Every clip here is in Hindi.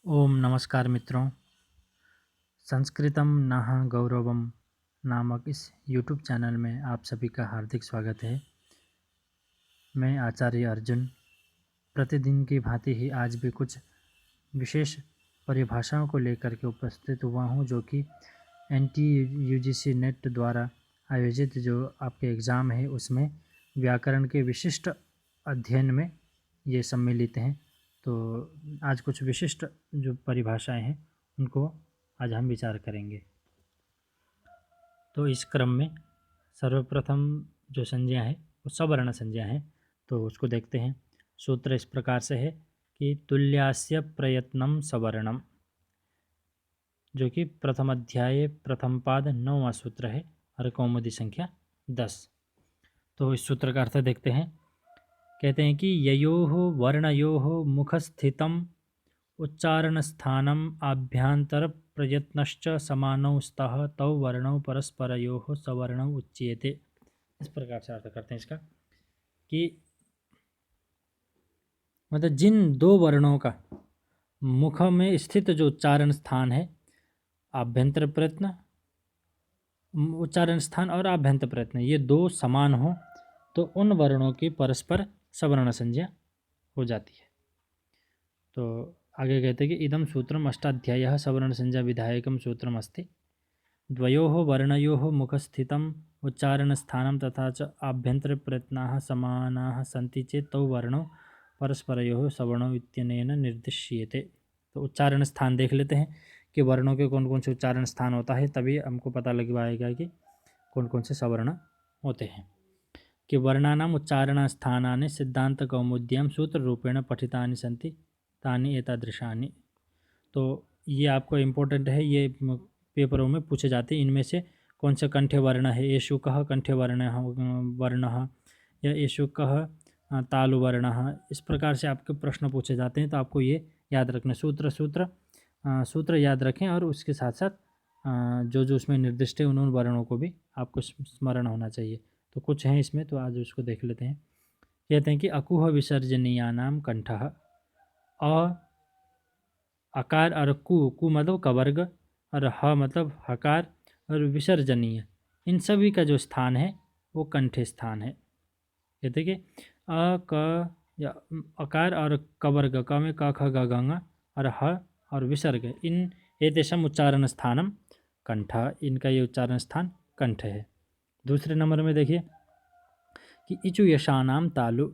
ओम नमस्कार मित्रों। संस्कृतम नः गौरवम नामक इस यूट्यूब चैनल में आप सभी का हार्दिक स्वागत है। मैं आचार्य अर्जुन प्रतिदिन की भांति ही आज भी कुछ विशेष परिभाषाओं को लेकर के उपस्थित हुआ हूं, जो कि NTUGC नेट द्वारा आयोजित जो आपके एग्ज़ाम है उसमें व्याकरण के विशिष्ट अध्ययन में ये सम्मिलित हैं। तो आज कुछ विशिष्ट जो परिभाषाएं हैं उनको आज हम विचार करेंगे। तो इस क्रम में सर्वप्रथम जो संज्ञा है वो सवर्ण संज्ञा है, तो उसको देखते हैं। सूत्र इस प्रकार से है कि तुल्यास्य प्रयत्नम सवर्णम, जो कि प्रथम अध्याय प्रथम पाद 9वां सूत्र है और कौमुदी संख्या 10। तो इस सूत्र का अर्थ देखते हैं। कहते हैं कि ययोः वर्णयोः मुखस्थितम उच्चारण स्थानम आभ्यंतर प्रयत्नश्च समानौ स्तः तौ वर्णौ परस्परयोः सवर्णौ उच्येते। इस प्रकार से अर्थ करते हैं इसका कि मतलब जिन दो वर्णों का मुख में स्थित जो उच्चारण स्थान है, आभ्यंतर प्रयत्न, उच्चारण स्थान और आभ्यंतर प्रयत्न, ये दो समान हो तो उन वर्णों की परस्पर सवर्ण संज्ञा हो जाती है। तो आगे कहते हैं कि इदम सूत्रम अष्टाध्यायः सवर्ण संज्ञा विधायकम सूत्रम अस्ति द्वयोः वर्णयोः मुखस्थितम् उच्चारणस्थानं तथा च आभ्यंतर प्रयत्नाः समानाः सन्ति चेत् तौ वर्णौ परस्परयोः सवर्णौ इत्यनेन निर्दिश्येते। तो उच्चारण स्थान देख लेते हैं कि वर्णों के कौन कौन से उच्चारण स्थान होता है, तभी हमको पता लग पाएगा कि कौन कौन से सवर्ण होते हैं। कि वर्णानाम उच्चारण स्थानानि सिद्धांत कौमुद्यां सूत्र रूपेण पठितानि सन्ति तानि एतादृशानि। तो ये आपको इम्पोर्टेंट है, ये पेपरों में पूछे जाते हैं। इनमें से कौन सा कंठ्य वर्ण है, येषु कः कंठ्य वर्णः या येषु कः तालु वर्णः, इस प्रकार से आपके प्रश्न पूछे जाते हैं। तो आपको ये याद रखना, सूत्र याद रखें और उसके साथ साथ जो जो उसमें निर्दिष्ट है उन वर्णों को भी आपको स्मरण होना चाहिए। तो कुछ हैं इसमें, तो आज उसको देख लेते हैं। कहते हैं कि अकुह विसर्जनीयानाम कंठः, अकार और कु मतलब कवर्ग और ह मतलब हकार और विसर्जनीय, इन सभी का जो स्थान है वो कंठ स्थान है। कहते कि अ क या अकार और कवर्ग, क में क ख ग घ और ह और विसर्ग, इन एतेषाम् उच्चारण स्थानम कंठ, इनका ये उच्चारण स्थान कंठ है। दूसरे नंबर में देखिए कि इचु यशानाम तालु,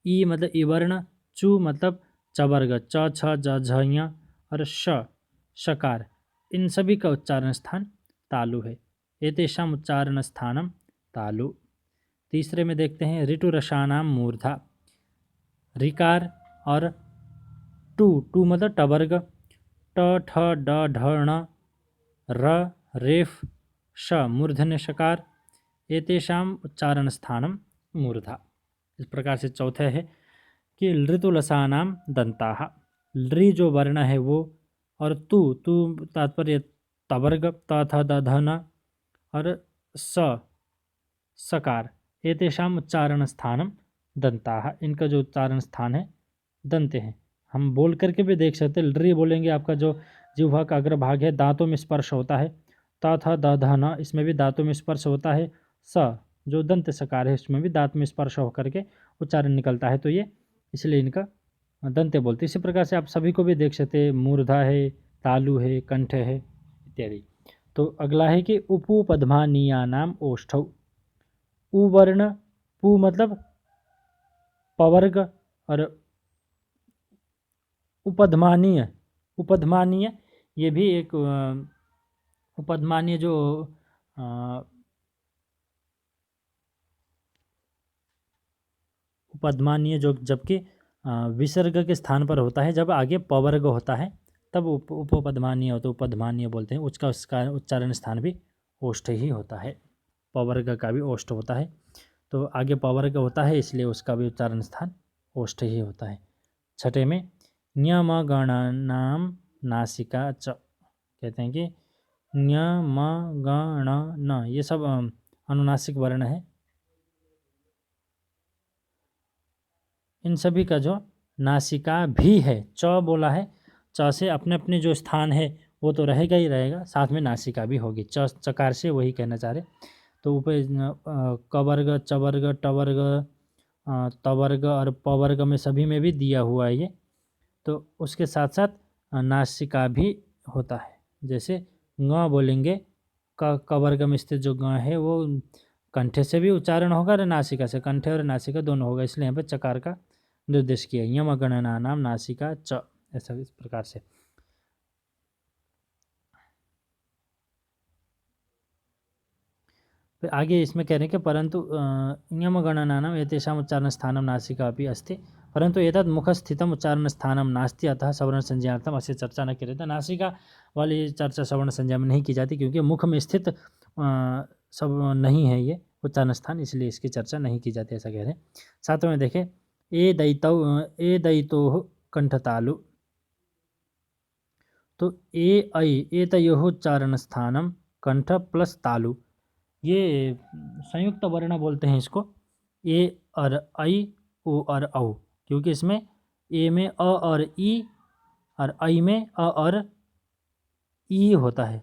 ई मतलब इवर्ण, चु मतलब चवर्ग, च छ ज झ ञ और शकार, इन सभी का उच्चारण स्थान तालु है। एतेषाम् उच्चारण स्थानम तालु। तीसरे में देखते हैं ऋतु रसानाम मूर्धा, ऋकार और टू मतलब टवर्ग, ट ठ ड ढ ण र रेफ श मूर्धन्य शकार, एतेषाम् उच्चारण स्थानम मूर्धा। इस प्रकार से चौथे है कि ऋतुलसानाम दंताः, लृ जो वर्ण है वो, और तू तात्पर्य तवर्ग, त थ द ध न और सकार, एतेषाम् उच्चारण स्थानम दंताः, इनका जो उच्चारण स्थान है दंते हैं। हम बोल करके भी देख सकते हैं। लृ बोलेंगे, आपका जो जिह्वा का अग्रभाग है दांतों में स्पर्श होता है, त थ द ध न इसमें भी दांतों में स्पर्श होता है, स जो दंत सकार है उसमें भी दांत में स्पर्श होकर के उच्चारण निकलता है, तो ये इसलिए इनका दंते बोलते। इसी प्रकार से आप सभी को भी देख सकते हैं, मूर्धा है, तालु है, कंठ है इत्यादि। तो अगला है कि उपुपद्मानीयानाम ओष्ठौ, उवर्ण, पु मतलब पवर्ग और उपधमानीय ये भी एक उपधमानीय जो उपधमानीय जो जबकि विसर्ग के स्थान पर होता है, जब आगे पवर्ग होता है तब उपपद्मानीय होता है, उपधमानीय बोलते हैं। उसका उच्चारण स्थान भी ओष्ठ ही होता है, पवर्ग का भी ओष्ठ होता है। तो आगे पवर्ग होता है इसलिए उसका भी उच्चारण स्थान ओष्ठ ही होता है। छठे में न्यमगणनाम नासिका च, कहते हैं कि न्यमगण न, ये सब अनुनासिक वर्ण है। इन सभी का जो नासिका भी है, च बोला है, च से अपने अपने जो स्थान है वो तो रहेगा ही रहेगा, साथ में नासिका भी होगी। चकार से वही कहना चाह रहे। तो ऊपर क वर्ग, च वर्ग, ट वर्ग, त वर्ग और प वर्ग में सभी में भी दिया हुआ है ये। तो उसके साथ साथ नासिका भी होता है। जैसे ङ बोलेंगे, क वर्ग में स्थित जो ङ है वो कंठे से भी उच्चारण होगा और नासिका से, कंठे और नासिका दोनों होगा, इसलिए यहाँ पर चकार का निर्देश किया। यम गणना नाम नासिका च, ऐसा इस प्रकार से। फिर आगे इसमें कह रहे हैं कि परंतु यम गणनानाम एतेषाम् उच्चारण स्थानम नासिका अपि अस्ति, परंतु एतद् मुखस्थितम उच्चारण स्थानम नास्ति, अतः सवर्ण संज्ञार्थम अस्य चर्चा न करें। नासिका वाली चर्चा सवर्ण संज्ञा में नहीं की जाती, क्योंकि मुख में स्थित सब नहीं है ये उच्चारण स्थान, इसलिए इसकी चर्चा नहीं की जाती, ऐसा कह रहे हैं। सातवें में देखें, ए दैतो कंठतालु, तो ए ऐ एतयोः उच्चारण स्थानम कंठ प्लस तालु, ये संयुक्त वर्ण बोलते हैं इसको। ए और ऐ, ओ और औ, क्योंकि इसमें ए में अ और ई और ऐ में अ और ई होता है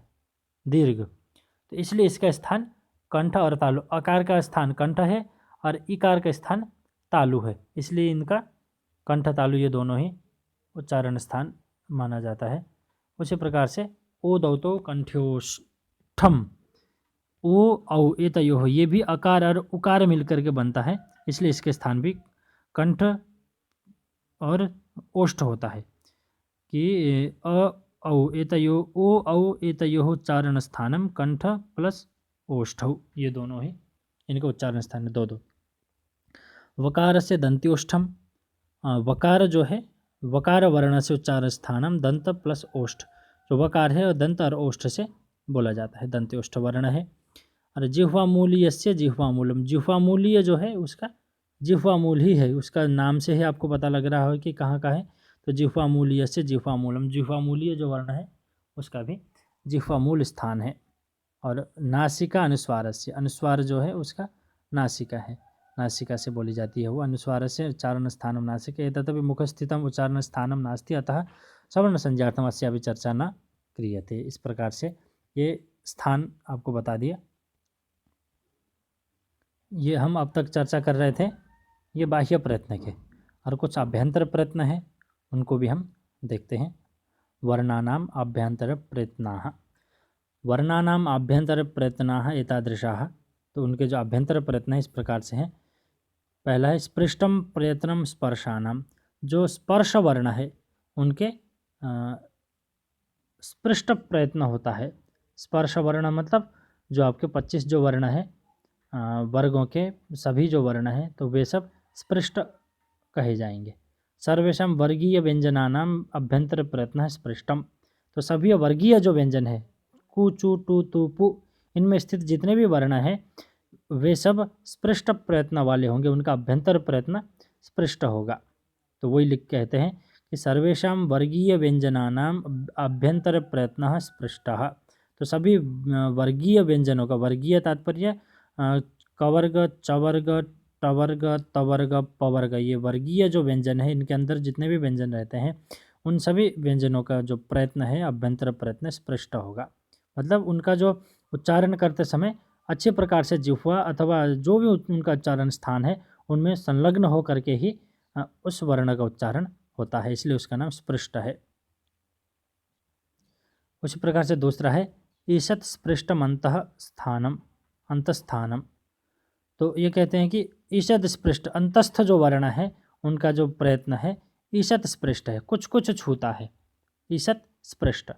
दीर्घ, तो इसलिए इसका स्थान कंठ और तालु। अकार का स्थान कंठ है और इकार का स्थान तालु है, इसलिए इनका कंठ तालु ये दोनों ही उच्चारण स्थान माना जाता है। उसी प्रकार से ओ दौतो कंठ्योष्ठम, ओ औ एतयोः, ये भी अकार और उकार मिलकर के बनता है, इसलिए इसके स्थान भी कंठ और ओष्ठ होता है कि अ औ एतयो, ओ औ एतयोः उच्चारण स्थानम कंठ प्लस ओष्ठौ, ये दोनों ही इनका उच्चारण स्थान है, दो दो। वकार से दंत्योष्ठम, वकार जो है वकार वर्ण से उच्चारण स्थानम दंत प्लस ओष्ठ, जो वकार है और दंत और ओष्ठ से बोला जाता है, दंत्योष्ठ वर्ण है। और जिह्वामूलीय से जिह्वामूलम, जिह्वामूलीय जो है उसका जिह्वामूल ही है, उसका नाम से ही आपको पता लग रहा है कि कहाँ का है। तो जिह्वामूलीय से जिह्वामूलम, जिह्वामूलीय जो वर्ण है उसका भी जिह्वामूल स्थान है। और नासिका अनुस्वार से, अनुस्वार जो है उसका नासिका है, नासिका से बोली जाती है वो। अनुस्वार से उच्चारण स्थानम नासिका, तथापि मुखस्थितम उच्चारण स्थानम नास्ति, अतः सवर्ण संज्ञार्थम अस्यापि चर्चा न क्रियते। इस प्रकार से ये स्थान आपको बता दिया। ये हम अब तक चर्चा कर रहे थे ये बाह्य प्रयत्न के, और कुछ अभ्यंतर प्रयत्न हैं उनको भी हम देखते हैं। वर्णानाम आभ्यंतर प्रयत्नाः, वर्णानाम आभ्यंतर प्रयत्नाः एतादृशाः, तो उनके जो आभ्यंतर प्रयत्न है इस प्रकार से हैं। पहला है स्पृष्टम प्रयत्नम स्पर्शानाम, जो स्पर्श वर्ण है उनके स्पृष्ट प्रयत्न होता है। स्पर्श वर्ण मतलब जो आपके 25 जो वर्ण है वर्गों के सभी जो वर्ण हैं तो वे सब स्पृष्ट कहे जाएंगे। सर्वेशम वर्गीय व्यंजनानाम अभ्यंतर प्रयत्न स्पृष्टम, तो सभी वर्गीय जो व्यंजन है कु चु टू तु पु, इनमें स्थित जितने भी वर्ण हैं वे सब स्पृष्ट प्रयत्न वाले होंगे, उनका अभ्यंतर प्रयत्न स्पृष्ट होगा। तो वही लिख कहते हैं कि सर्वेशम वर्गीय व्यंजनानाम अभ्यंतर प्रयत्न स्पृष्टः, तो सभी वर्गीय व्यंजनों का, वर्गीय तात्पर्य कवर्ग, चवर्ग, टवर्ग, तवर्ग, पवर्ग, ये वर्गीय जो व्यंजन है इनके अंदर जितने भी व्यंजन रहते हैं उन सभी व्यंजनों का जो प्रयत्न है अभ्यंतर प्रयत्न स्पष्ट होगा। मतलब उनका जो उच्चारण करते समय अच्छे प्रकार से जिह्वा अथवा जो भी उनका उच्चारण स्थान है उनमें संलग्न हो करके ही उस वर्ण का उच्चारण होता है, इसलिए उसका नाम स्पृष्ट है। उसी प्रकार से दूसरा है ईशत स्पृष्टम अंतः स्थानम, अंतस्थानम, तो ये कहते हैं कि ईशत स्पृष्ट अंतस्थ जो वर्ण है उनका जो प्रयत्न है ईशत स्पृष्ट है, कुछ कुछ छूता है। ईशत स्पृष्ट,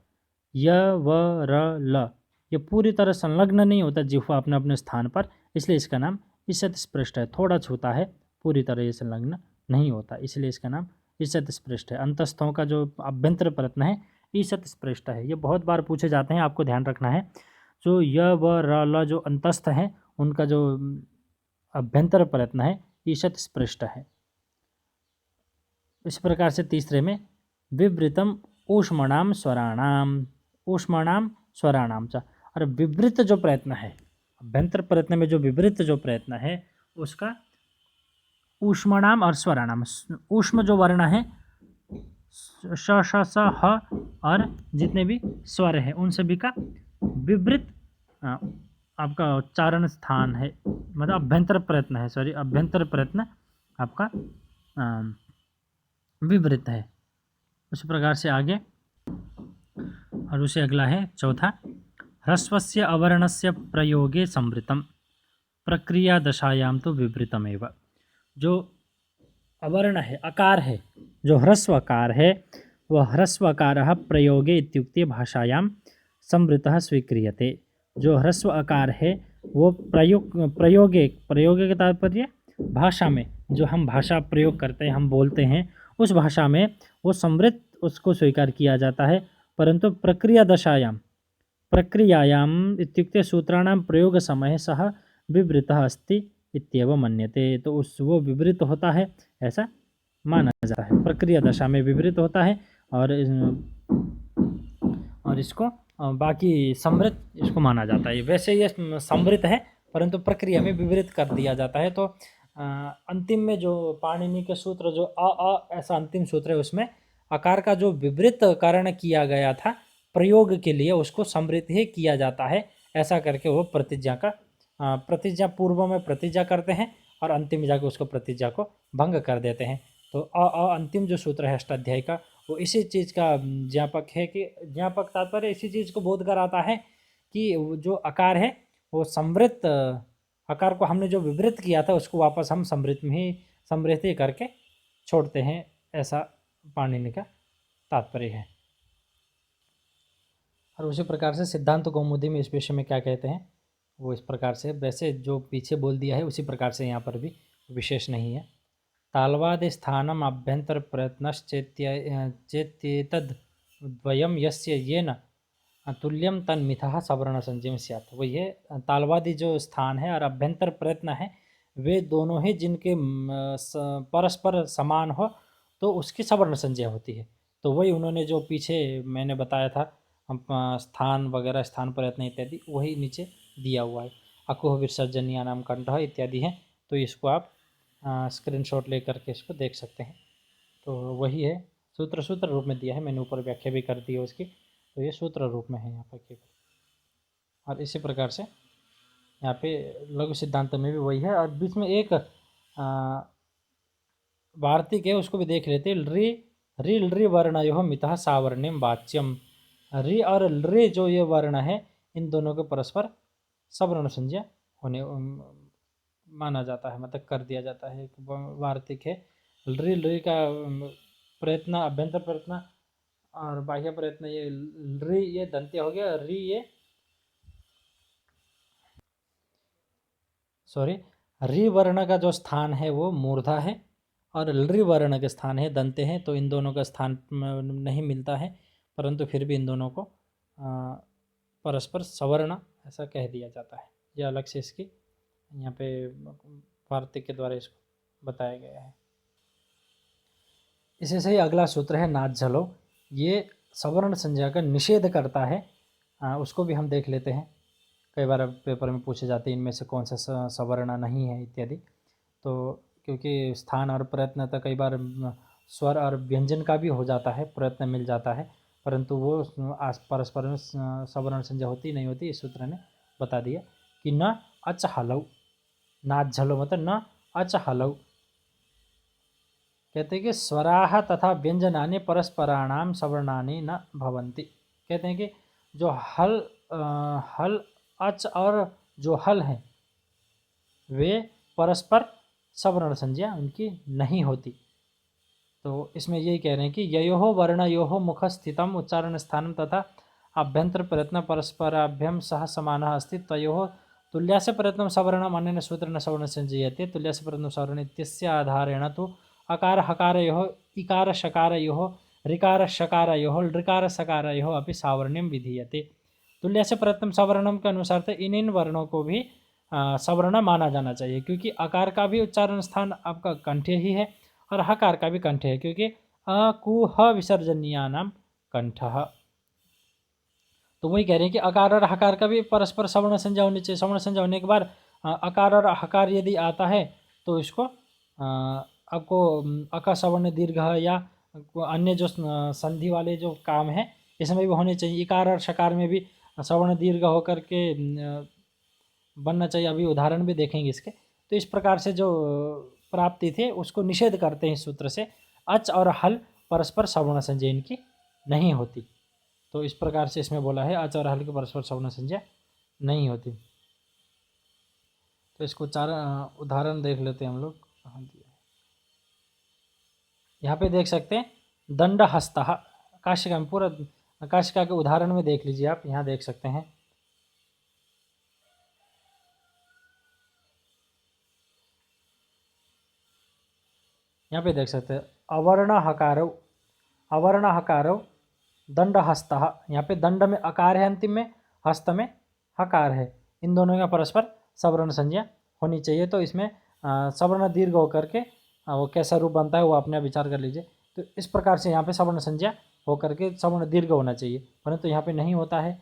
य व र ल, ये पूरी तरह संलग्न नहीं होता जिह्वा अपने अपने स्थान पर, इसलिए इसका नाम ईशत स्पृष्ट है। थोड़ा छूता है, पूरी तरह ये संलग्न नहीं होता, इसलिए इसका नाम ईशत स्पृष्ट है। अंतस्थों का जो अभ्यंतर प्रयत्न है ईशत स्पृष्ट है। ये बहुत बार पूछे जाते हैं, आपको ध्यान रखना है। जो य व र ल जो अंतस्थ हैं उनका जो अभ्यंतर प्रयत्न है ईशत स्पृष्ट है। इस प्रकार से तीसरे में विवृतम ऊष्मणाम स्वराणाम, ऊष्मणाम स्वराणाम च, और विवृत जो प्रयत्न है अभ्यंतर प्रयत्न में जो विवृत जो प्रयत्न है उसका ऊष्मणाम और स्वराणाम, ऊष्म जो वर्ण है श श स ह और जितने भी स्वर है उन सभी का विवृत आपका उच्चारण स्थान है, मतलब अभ्यंतर प्रयत्न है, सॉरी अभ्यंतर प्रयत्न आपका विवृत है। उसी प्रकार से आगे और उसे अगला है चौथा, ह्रस्वस्य अवर्णस्य प्रयोगे संवृतम प्रक्रिया दशायाम तो विवृतमेव। जो अवर्ण है, आकार है, जो ह्रस्वकार है, वह ह्रस्वकारः प्रयोगे इत्युक्ते भाषायां संवृतः स्वीक्रियते। जो ह्रस्व आकार है वो प्रयोगे का तात्पर्य भाषा में, जो हम भाषा प्रयोग करते हैं, हम बोलते हैं, उस भाषा में वो संवृत उसको स्वीकार किया जाता है। परंतु प्रक्रियायाम इत्युक्ते सूत्राणां प्रयोग समय सह विवृतः अस्ति इत्येव मन्यते। तो उस वो विवृत होता है ऐसा माना जाता है, प्रक्रिया दशा में विवृत होता है। और इसको बाकी समृत इसको माना जाता है। वैसे ये समृत है परंतु प्रक्रिया में विवृत कर दिया जाता है। तो अंतिम में जो पाणिनि के सूत्र जो अ ऐसा अंतिम सूत्र है, उसमें आकार का जो विवृत करण किया गया था प्रयोग के लिए, उसको समृत ही किया जाता है। ऐसा करके वो प्रतिज्ञा पूर्व में प्रतिज्ञा करते हैं और अंतिम में जाकर उसको प्रतिज्ञा को भंग कर देते हैं। तो अंतिम जो सूत्र है अष्टाध्यायी का, वो इसी चीज़ का ज्ञापक है कि ज्ञापक तात्पर्य इसी चीज़ को बोध कराता है कि जो आकार है वो समृत आकार को हमने जो विवृत किया था उसको वापस हम समृत ही करके छोड़ते हैं, ऐसा पाणिनि का तात्पर्य है। और उसी प्रकार से सिद्धांत कौमुदी में इस विषय में क्या कहते हैं वो इस प्रकार से, वैसे जो पीछे बोल दिया है उसी प्रकार से यहाँ पर भी विशेष नहीं है। तालवादि स्थानम अभ्यंतर प्रयत्नश्चेत्येतद्वयं यस्य येन तुल्यम तन्मिथः सवर्ण संजय स्यात्। वो ये तालवादी जो स्थान है और अभ्यंतर प्रयत्न है, वे दोनों ही जिनके परस्पर समान हो तो उसकी सवर्ण संज्ञा होती है। तो वही उन्होंने जो पीछे मैंने बताया था स्थान वगैरह, स्थान प्रयत्न इत्यादि, वही नीचे दिया हुआ है। अकुह विसर्जनीय नाम कंठ इत्यादि हैं। तो इसको आप स्क्रीनशॉट लेकर के इसको देख सकते हैं। तो वही है, सूत्र रूप में दिया है, मैंने ऊपर व्याख्या भी कर दी है उसकी। तो ये सूत्र रूप में है यहाँ पर केवल। और इसी प्रकार से यहाँ पे लघु सिद्धांत में भी वही है। और बीच में एक वार्तिक है, उसको भी देख लेते हैं। रि लृ वर्णयो मितः सावर्ण्यम वाच्यम। रि और लृ जो ये वर्ण है, इन दोनों के परस्पर सवर्ण संज्ञा होने माना जाता है, मतलब कर दिया जाता है। वार्तिक है, लृ का प्रयत्न अभ्यंतर प्रयत्न और बाह्य प्रयत्न, ये लृ ये दंत्य हो गया, रि ये रि वर्ण का जो स्थान है वो मूर्धा है और लृ वर्ण के स्थान है दंते हैं। तो इन दोनों का स्थान नहीं मिलता है, परंतु फिर भी इन दोनों को परस्पर सवर्ण ऐसा कह दिया जाता है। यह अलग से इसकी यहाँ पे वार्तिक के द्वारा इसको बताया गया है। इसी से ही अगला सूत्र है नाच झलो। ये सवर्ण संज्ञा का निषेध करता है, उसको भी हम देख लेते हैं। कई बार पेपर में पूछे जाते हैं इनमें से कौन सा सवर्ण नहीं है इत्यादि। तो क्योंकि स्थान और प्रयत्न तो कई बार स्वर और व्यंजन का भी हो जाता है, प्रयत्न मिल जाता है, परंतु वो परस्पर में सवर्ण संज्ञा होती नहीं होती। इस सूत्र ने बता दिया कि न अच हलौ, नाच झलो मतलब न अच हलौ। कहते हैं कि स्वराः तथा व्यंजनानि परस्पराणाम सवर्णानि न भवन्ति। कहते हैं कि जो हल अच और जो हल हैं वे परस्पर सवर्ण संज्ञा उनकी नहीं होती। तो इसमें यही कह रहे हैं कि ययोः वर्णयोः मुखस्थितम् उच्चारण स्थानं तथा अभ्यंतर प्रयत्न परस्पराभ्यम सह समानः अस्ति तयोः तुल्यस्य प्रयत्नं सवर्णम् अनेन सूत्रेण सवर्णं संजयते। तुल्यस्य प्रयत्नं सवर्णम् इत्यस्य आधारेण तु अकार हकारयोः इकार शकारयोः ऋकार शकारयोः लृकार सकारयोः अपि सावर्ण्यं विधीयते। तुल्यस्य प्रयत्नं सवर्णम के अनुसार तो इन वर्णों को भी सवर्ण माना जाना चाहिए, क्योंकि आकार का भी उच्चारण स्थान आपका कंठे ही है और हकार का भी कंठे है, क्योंकि अ कु ह विसर्जनीया नाम कंठ। तो वही कह रहे हैं कि अकार और हकार का भी परस्पर सवर्ण संज्ञा होनी चाहिए। सवर्ण संज्ञा होने के बाद अकार और हकार यदि आता है तो इसको आपको अका सवर्ण दीर्घ या अन्य जो संधि वाले जो काम है इसमें भी होने चाहिए। इकार और शकार में भी सवर्ण दीर्घ होकर के बनना चाहिए। अभी उदाहरण भी देखेंगे इसके। तो इस प्रकार से जो प्राप्ति थे उसको निषेध करते हैं इस सूत्र से। अच और हल परस्पर सवर्ण संज्ञा इनकी नहीं होती। तो इस प्रकार से इसमें बोला है अच और हल की परस्पर सवर्ण संज्ञा नहीं होती। तो इसको चार उदाहरण देख लेते हैं हम लोग। यहाँ पे देख सकते हैं दंड हस्ता, काशिका में पूरा काशिका के उदाहरण में देख लीजिए आप। यहाँ देख सकते हैं यहाँ पे देख सकते हैं अवर्ण हकारव दंड हस्तः। यहाँ पे दंड में अकार है अंतिम में, हस्त में हकार है। इन दोनों का परस्पर सवर्ण संज्ञा होनी चाहिए। तो इसमें सवर्ण दीर्घ होकर के वो कैसा रूप बनता है वो अपने विचार कर लीजिए। तो इस प्रकार से यहाँ पे सवर्ण संज्ञा होकर के सवर्ण दीर्घ होना चाहिए, परंतु यहाँ पे नहीं होता है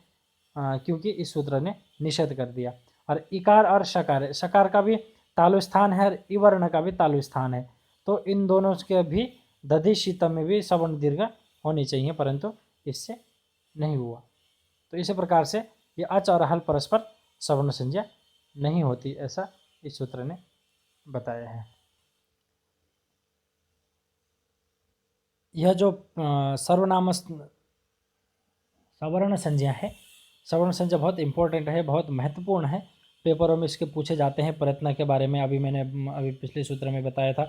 क्योंकि इस सूत्र ने निषेध कर दिया। और इकार और शकार, शकार का भी तालु स्थान है और इवर्ण का भी तालु स्थान है। तो इन दोनों के भी दधि शीतम में भी सवर्ण दीर्घ होनी चाहिए, परंतु इससे नहीं हुआ। तो इसी प्रकार से ये अच और हल परस्पर सवर्ण संज्ञा नहीं होती, ऐसा इस सूत्र ने बताया है। यह जो सर्वनाम सवर्ण संज्ञा है, सवर्ण संज्ञा बहुत इंपॉर्टेंट है, बहुत महत्वपूर्ण है। पेपरों में इसके पूछे जाते हैं प्रयत्न के बारे में। अभी पिछले सूत्र में बताया था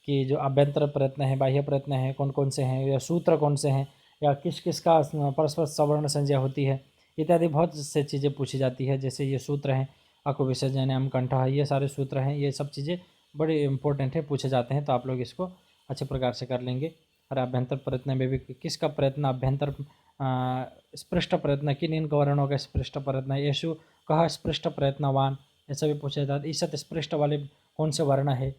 कि जो अभ्यंतर प्रयत्न है, बाह्य प्रयत्न है, कौन कौन से हैं, या सूत्र कौन से हैं, या किस किस का परस्पर सवर्ण संज्ञा होती है, इत्यादि बहुत से चीज़ें पूछी जाती है। जैसे ये सूत्र हैं अकु विसर्जन कंठ, ये सारे सूत्र हैं, ये सब चीज़ें बड़े इंपॉर्टेंट है, पूछे जाते हैं। तो आप लोग इसको अच्छे प्रकार से कर लेंगे। और अभ्यंतर प्रयत्न में भी किसका प्रयत्न, अभ्यंतर स्पृष्ट प्रयत्न, किन इन वर्णों का स्पृष्ट प्रयत्न, येषु कह स्पृष्ट प्रयत्नवान, ऐसा भी पूछा जाता है। ईसत स्पृष्ट वाले कौन से वर्ण है,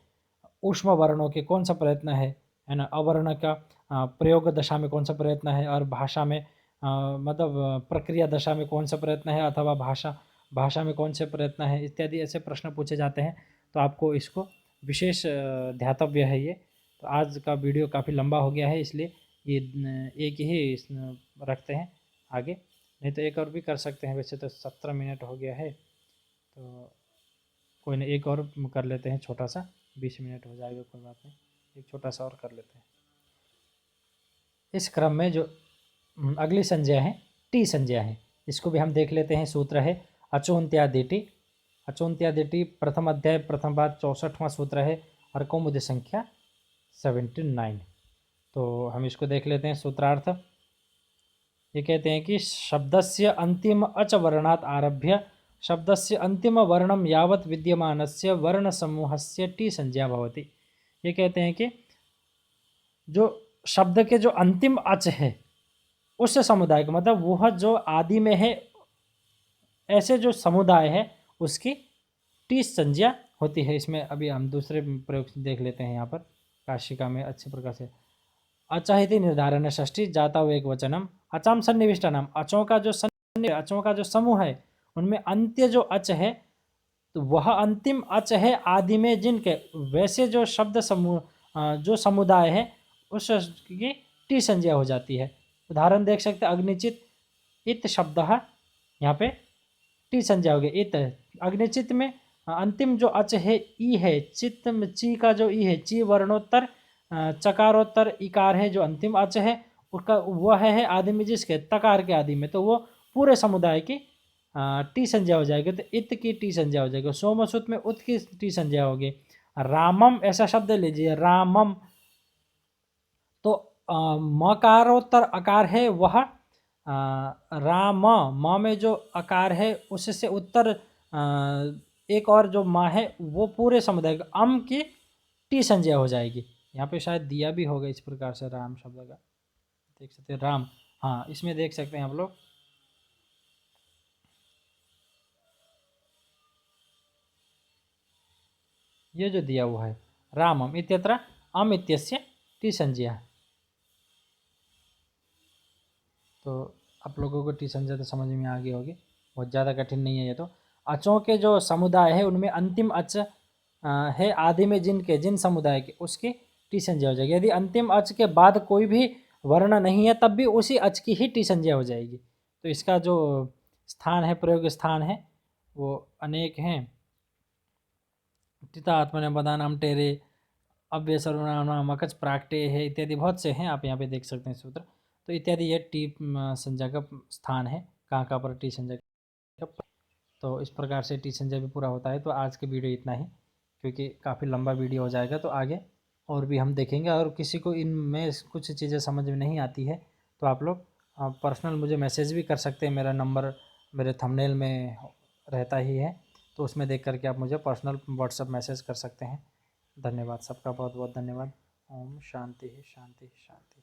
ऊष्म वर्णों के कौन सा प्रयत्न है ना, अवर्ण का प्रयोग दशा में कौन सा प्रयत्न है, और भाषा में मतलब प्रक्रिया दशा में कौन सा प्रयत्न है, अथवा भाषा में कौन से प्रयत्न है, इत्यादि ऐसे प्रश्न पूछे जाते हैं। तो आपको इसको विशेष ध्यातव्य है ये। तो आज का वीडियो काफ़ी लंबा हो गया है, इसलिए ये एक ही रखते हैं आगे, नहीं तो एक और भी कर सकते हैं। वैसे तो 17 मिनट हो गया है, तो कोई नहीं, एक और कर लेते हैं छोटा सा, 20 मिनट हो जाएगा, कोई बात नहीं, एक छोटा सा और कर लेते हैं। इस क्रम में जो अगली संज्ञा है टी संज्ञा है, इसको भी हम देख लेते हैं। सूत्र है अचोन्त्यादिटी। अचोन्त्यादिटी प्रथम अध्याय प्रथम पाद 64वां सूत्र है और कौमुदी संख्या 79। तो हम इसको देख लेते हैं। सूत्रार्थ ये कहते हैं कि शब्दस्य अंतिम अच वर्णात् आरभ्य शब्दस्य अंतिम वर्णम यावत् विद्यमानस्य वर्ण समूहस्य टी संज्ञा भवति। ये कहते हैं कि जो शब्द के जो अंतिम अच है उस समुदाय का, मतलब वह जो आदि में है, ऐसे जो समुदाय है उसकी टी संज्ञा होती है। इसमें अभी हम दूसरे प्रयोग देख लेते हैं। यहाँ पर काशिका में अच्छे प्रकार से अचाहिति निर्धारण षष्ठी जाता हुआ एक वचनम अचाम सन्निविष्टानाम, अचों का जो समूह है उनमें अंत्य जो अच है, तो वह अंतिम अच है आदि में जिनके, वैसे जो शब्द समूह जो समुदाय है उस की टी संज्ञा हो जाती है। उदाहरण देख सकते हैं अग्निचित इत शब्द, यहाँ पे टी संज्ञा हो गई इत। अग्निचित में अंतिम जो अच है ई है, चित्त में ची का जो ई है, ची वर्णोत्तर चकारोत्तर इकार है, जो अंतिम अच है उसका वह है आदि में जिसके तकार के आदि में, तो वो पूरे समुदाय की टी संज्ञा हो जाएगी। तो इत की टी संज्ञा हो जाएगी। सोमसुत में उत की टी संज्ञा होगी। रामम ऐसा शब्द लीजिए, रामम, तो मकारोत्तर अकार है वह राम, म में जो अकार है उससे उत्तर एक और जो माँ है वो पूरे समुदाय का अम की टी संज्ञा हो जाएगी। यहाँ पे शायद दिया भी होगा इस प्रकार से राम शब्द का, देख सकते हैं राम। हाँ, इसमें देख सकते हैं आप लोग, ये जो दिया हुआ है रामम इत्यत्र अम इत्यस्य टी संज्ञा। तो आप लोगों को टी संज्ञा तो समझ में आ गई होगी, बहुत ज़्यादा कठिन नहीं है ये। तो अचों के जो समुदाय है उनमें अंतिम अच है आदि में जिनके, जिन समुदाय के, उसकी टी संज्ञा हो जाएगी। यदि अंतिम अच के बाद कोई भी वर्ण नहीं है तब भी उसी अच की ही टी संज्ञा हो जाएगी। तो इसका जो स्थान है, प्रयोग स्थान है, वो अनेक हैं। टिता आत्मनेपदानाम टेरे, अव्यय सर्वनाम अकच प्राक्टे है इत्यादि बहुत से हैं, आप यहाँ पे देख सकते हैं सूत्र। तो इत्यादि ये टी संज्ञा का स्थान है, कहाँ पर टी संज्ञा का। तो इस प्रकार से टी संज्ञा भी पूरा होता है। तो आज के वीडियो इतना ही, क्योंकि काफ़ी लंबा वीडियो हो जाएगा, तो आगे और भी हम देखेंगे। और किसी को इनमें कुछ चीज़ें समझ में नहीं आती है तो आप लोग पर्सनल मुझे मैसेज भी कर सकते हैं। मेरा नंबर मेरे थंबनेल में रहता ही है, तो उसमें देख करके आप मुझे पर्सनल व्हाट्सअप मैसेज कर सकते हैं। धन्यवाद, सबका बहुत बहुत धन्यवाद। ओम शांति शांति शांति।